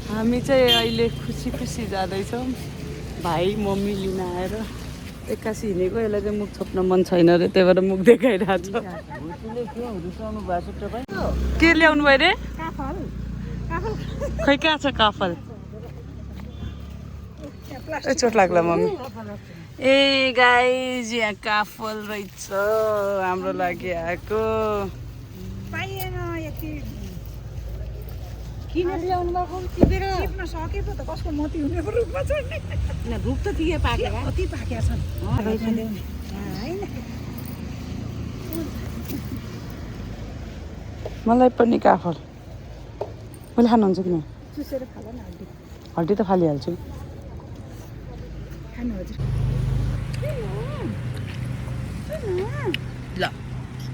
हामी चाहिँ अहिले खुसी खुसी जाँदैछौँ भाइ मम्मी लिन आएर एक्कासी हिँडेको यसलाई चाहिँ मुख छोप्न मन छैन अरे त्यही भएर मुख देखाइरहेको छ के ल्याउनु भयो रे खै कहाँ छ काफल चोट लाग्ला मम्मी ए गाइज यहाँ काफल रहेछ हाम्रो लागि आएको किन ल्याउनु भएको टिपेर टिप्न सके पो त कसको मोती हुने रुखमा चढ्ने न रुख त थिए पाकेका कति पाकेका छन् हैन मलाई पनि काफल मैले खानुहुन्छ कि नहीं चुसेर खाला न हड्डी हड्डी त फालिहाल्छु खानु हजुर ल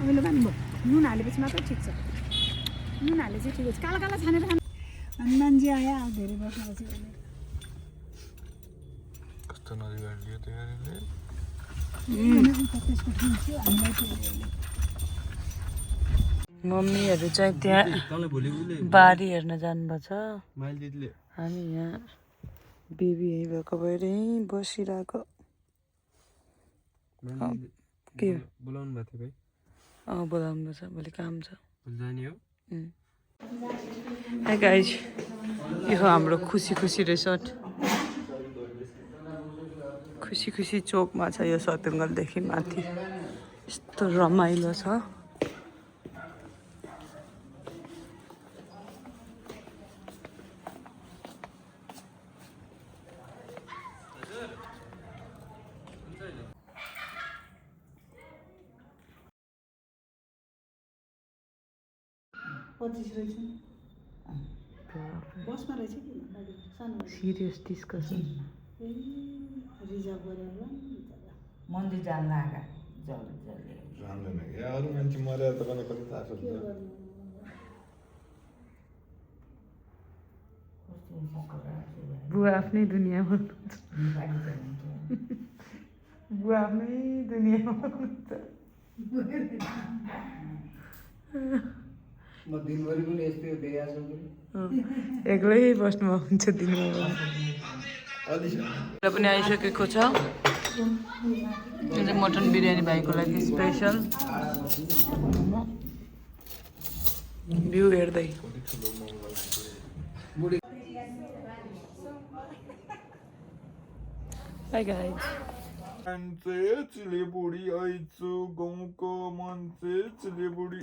अमिलो मान्नु नुन हालेपछि मात्रै ठिक छ नुन हाले चाहिँ ठिक छ काला काला छानेर खानु हनुमानजी आयो धेरै वर्षपछि कस्तो नरिवालियो त्यो गाडीले मम्मीहरू चाहिँ त्यहाँ बारी हेर्न जानुभएको छ हामी यहाँ बेबी यहीँ भएको भएर यहीँ बसिरहेको के बोलाउनु भएको थियो अँ बोलाउनु भएको छ भोलि काम छ भाइ जाने हो हाई गाइज यो हो हाम्रो खुसी खुसी रिसोर्ट खुसी खुसी चोकमा छ यो सतुङ्गलदेखि माथि यस्तो रमाइलो छ बसमा रहेछ कि सानो सिरियस डिस्कसन रिजर्भ गरेर मन्दिर जान लाग्यो जान्दैन क्या अरू मान्छे मरेर त पनि कति थाहा छ बुवा आफ्नै दुनियाँमा बुवा आफ्नै दुनियाँमा म दिनभरि पनि यस्तै देखिरहेको छु एक्लै बस्नु हुन्छ दिनमा पनि आइसकेको छ यो चाहिँ मटन बिरयानी भाइको लागि स्पेसल भ्यू हेर्दै हाई गाइज मान्छे चिलेबुढी आइछु गाउँको मान्छे चिलेबुढी